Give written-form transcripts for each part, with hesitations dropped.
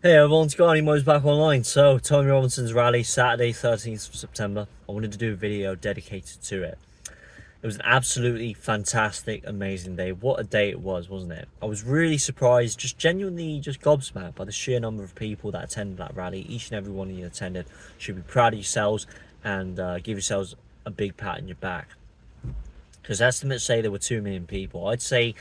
Hey everyone, it's Garney Mo's back online. So, Tony Robinson's rally, Saturday, 13th of September. I wanted to do a video dedicated to it. It was an absolutely fantastic, amazing day. What a day it was, wasn't it? I was really surprised, just genuinely just gobsmacked by the sheer number of people that attended that rally. Each and every one of you attended. Should be proud of yourselves and give yourselves a big pat on your back. Because estimates say there were 2 million people. I'd say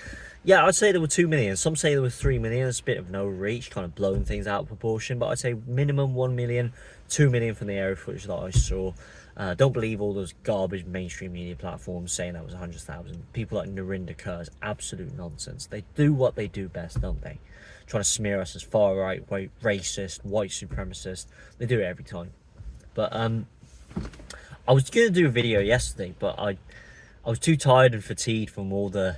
there were 2 million. Some say there were 3 million. It's a bit of no reach, kind of blowing things out of proportion. But I'd say minimum 1 million, 2 million from the aerial footage that I saw. Don't believe all those garbage mainstream media platforms saying that was 100,000. People like Narinder Kaur is absolute nonsense. They do what they do best, don't they? Trying to smear us as far right, racist, white supremacist. They do it every time. But I was going to do a video yesterday, but I was too tired and fatigued from all the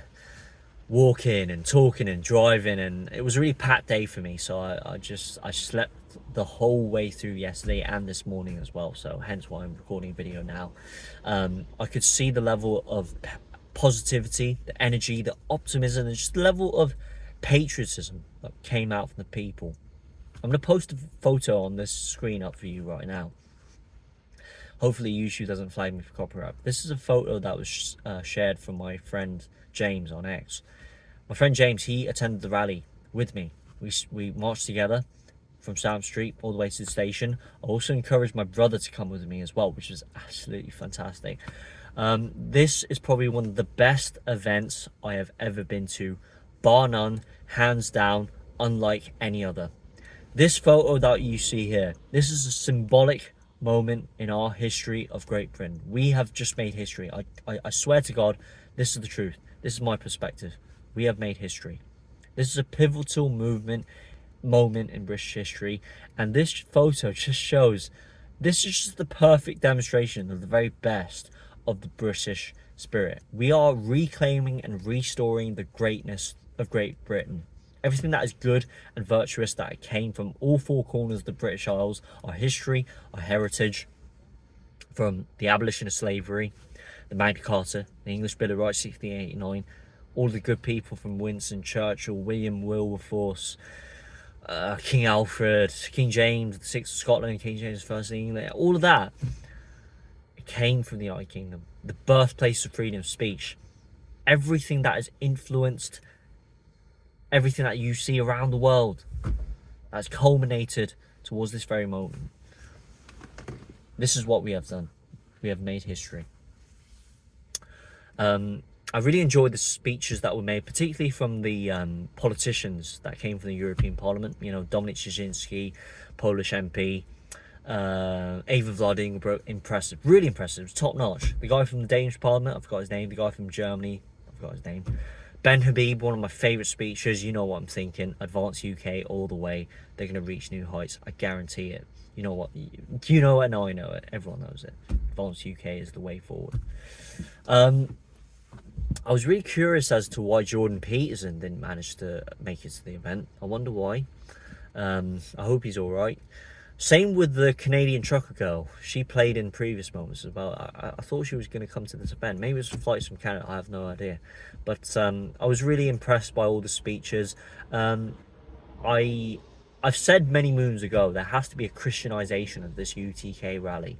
walking and talking and driving, and it was a really packed day for me. So I slept the whole way through yesterday and this morning as well. So hence why I'm recording a video now. I could see the level of positivity, the energy, the optimism, and just the level of patriotism that came out from the people. I'm going to post a photo on this screen up for you right now. Hopefully YouTube doesn't flag me for copyright. This is a photo that was shared from my friend James on X. My friend James, he attended the rally with me. We marched together from Sam Street all the way to the station. I also encouraged my brother to come with me as well, which was absolutely fantastic. This is probably one of the best events I have ever been to, bar none, hands down, unlike any other. This photo that you see here, this is a symbolic moment in our history of Great Britain. We have just made history. I swear to God, this is the truth. This is my perspective. We have made history. This is a pivotal moment in British history, and this photo just shows this is just the perfect demonstration of the very best of the British spirit. We are reclaiming and restoring the greatness of Great Britain. Everything that is good and virtuous that came from all four corners of the British Isles, our history, our heritage, from the abolition of slavery, the Magna Carta, the English Bill of Rights 1689, all the good people from Winston Churchill, William Wilberforce, King Alfred, King James the Sixth of Scotland, King James the First of England, all of that, it came from the United Kingdom, the birthplace of freedom of speech. Everything that has influenced everything that you see around the world has culminated towards this very moment. This is what we have done. We have made history. I really enjoyed the speeches that were made, particularly from the politicians that came from the European Parliament. You know, Dominic Jasinski, Polish MP, Ava Vlading, impressive, really impressive. It was top notch. The guy from the Danish Parliament, I forgot his name. The guy from Germany, I forgot his name. Ben Habib, one of my favourite speeches. You know what I'm thinking. Advance UK all the way. They're going to reach new heights. I guarantee it. You know what? You know it, and I know it. Everyone knows it. Advance UK is the way forward. I was really curious as to why Jordan Peterson didn't manage to make it to the event. I wonder why. I hope he's alright. Same with the Canadian trucker girl. She played in previous moments as well. I thought she was going to come to this event. Maybe it was flights from Canada. I have no idea. But I was really impressed by all the speeches. I've said many moons ago there has to be a Christianization of this UTK rally.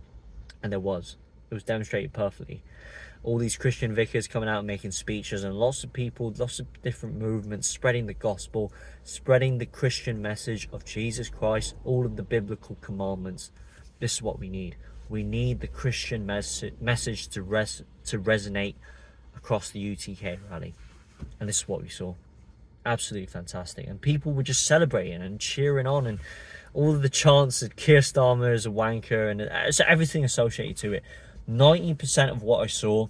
And there was. It was demonstrated perfectly. All these Christian vicars coming out and making speeches, and lots of people, lots of different movements spreading the gospel, spreading the Christian message of Jesus Christ, all of the biblical commandments. This is what we need. We need the Christian message to resonate across the UTK rally. And this is what we saw. Absolutely fantastic. And people were just celebrating and cheering on, and all of the chants that Keir Starmer is a wanker and everything associated to it. 90% of what I saw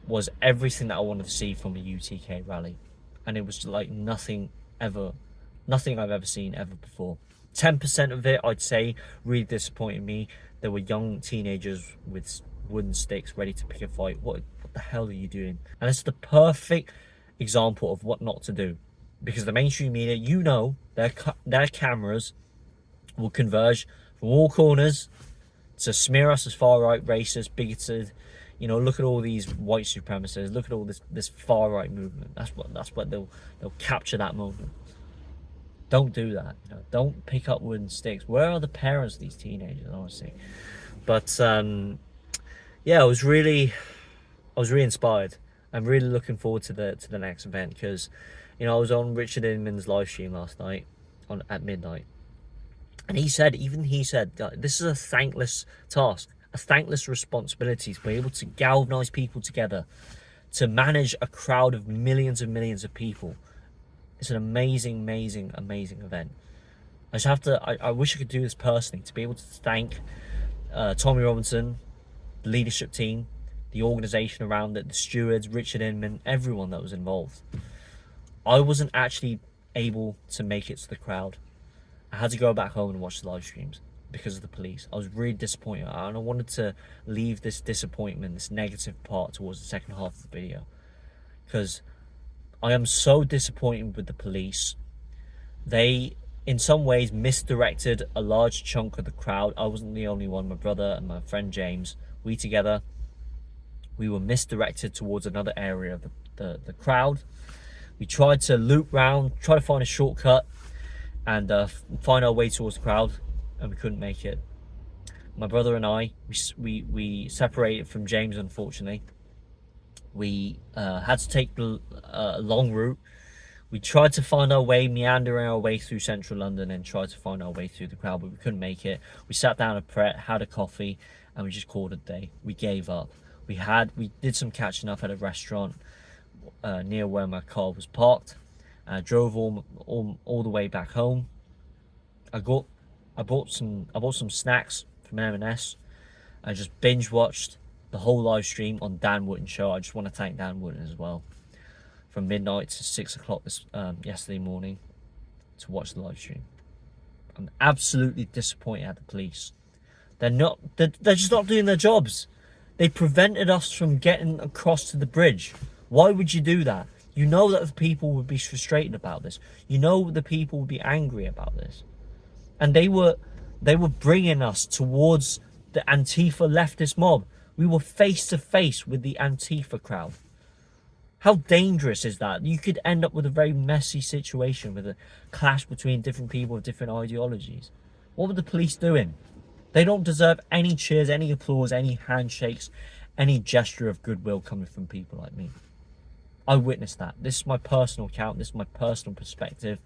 was everything that I wanted to see from a UTK rally, and it was like nothing I've ever seen ever before. 10% of it, I'd say, really disappointed me. There were young teenagers with wooden sticks ready to pick a fight. What the hell are you doing? And it's the perfect example of what not to do, because the mainstream media, you know, their cameras will converge from all corners to smear us as far right, racist, bigoted. You know, look at all these white supremacists. Look at all this far right movement. That's what they'll capture that moment. Don't do that. You know, don't pick up wooden sticks. Where are the parents of these teenagers, honestly? But yeah, I was really inspired. I'm really looking forward to the next event because, you know, I was on Richard Inman's live stream last night at midnight, and he said, this is a thankless task, a thankless responsibility to be able to galvanize people together, to manage a crowd of millions and millions of people. It's an amazing, amazing, amazing event. I just have to. I wish I could do this personally to be able to thank Tommy Robinson, the leadership team, the organisation around it, the stewards, Richard Inman, everyone that was involved. I wasn't actually able to make it to the crowd. I had to go back home and watch the live streams because of the police. I was really disappointed, and I wanted to leave this disappointment, this negative part, towards the second half of the video, because I am so disappointed with the police. They, in some ways, misdirected a large chunk of the crowd. I wasn't the only one. My brother and my friend James, we together, we were misdirected towards another area of the crowd. We tried to loop round, try to find a shortcut, and find our way towards the crowd, and we couldn't make it. My brother and I, we separated from James, unfortunately. We had to take the long route. We tried to find our way, meandering our way through central London, and tried to find our way through the crowd, but we couldn't make it. We sat down at Pret, had a coffee, and we just called it a day. We gave up. We did some catching up at a restaurant near where my car was parked. Drove all the way back home. I bought some snacks from M&S. I just binge watched the whole live stream on Dan Wootton's show. I just want to thank Dan Wootton as well. From midnight to 6 o'clock yesterday morning to watch the live stream. I'm absolutely disappointed at the police. They're just not doing their jobs. They prevented us from getting across to the bridge. Why would you do that? You know that the people would be frustrated about this. You know the people would be angry about this. And they were bringing us towards the Antifa leftist mob. We were face to face with the Antifa crowd. How dangerous is that? You could end up with a very messy situation with a clash between different people with different ideologies. What were the police doing? They don't deserve any cheers, any applause, any handshakes, any gesture of goodwill coming from people like me. I witnessed that. This is my personal account. This is my personal perspective.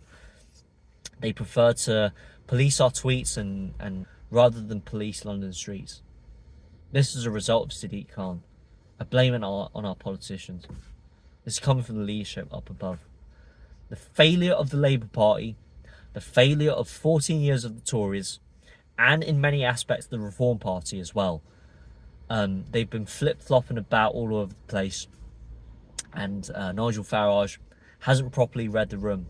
They prefer to police our tweets and rather than police London streets. This is a result of Sadiq Khan. I blame it on our politicians. This is coming from the leadership up above. The failure of the Labour Party, the failure of 14 years of the Tories, and in many aspects the Reform Party as well. They've been flip-flopping about all over the place, and Nigel Farage hasn't properly read the room,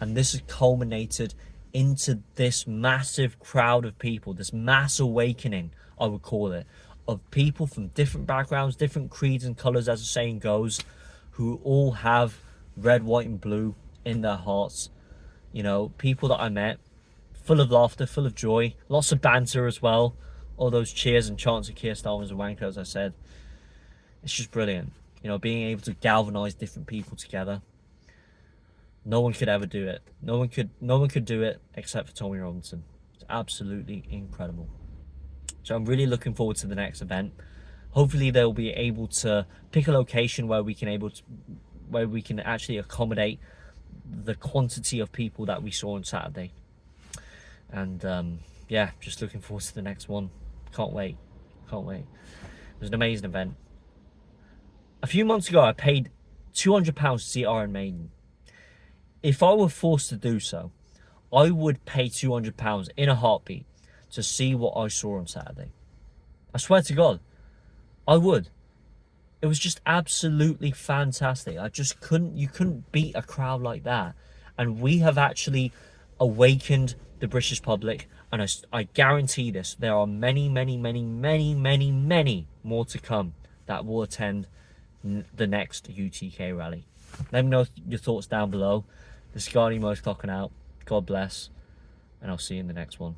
and this has culminated into this massive crowd of people, this mass awakening, I would call it, of people from different backgrounds, different creeds and colours, as the saying goes, who all have red, white and blue in their hearts. You know, people that I met, full of laughter, full of joy, lots of banter as well. All those cheers and chants of Keir Starmer's a wanker, as I said. It's just brilliant. You know, being able to galvanise different people together. No one could ever do it. No one could do it except for Tommy Robinson. It's absolutely incredible. So I'm really looking forward to the next event. Hopefully they'll be able to pick a location where we can actually accommodate the quantity of people that we saw on Saturday. And yeah, just looking forward to the next one. Can't wait. It was an amazing event. A few months ago, I paid £200 to see Iron Maiden. If I were forced to do so, I would pay £200 in a heartbeat to see what I saw on Saturday. I swear to God, I would. It was just absolutely fantastic. You couldn't beat a crowd like that. And we have actually awakened the British public, and I guarantee this, there are many, many, many, many, many, many more to come that will attend the next UTK rally. Let me know your thoughts down below. This is Guardian Most clocking out. God bless, and I'll see you in the next one.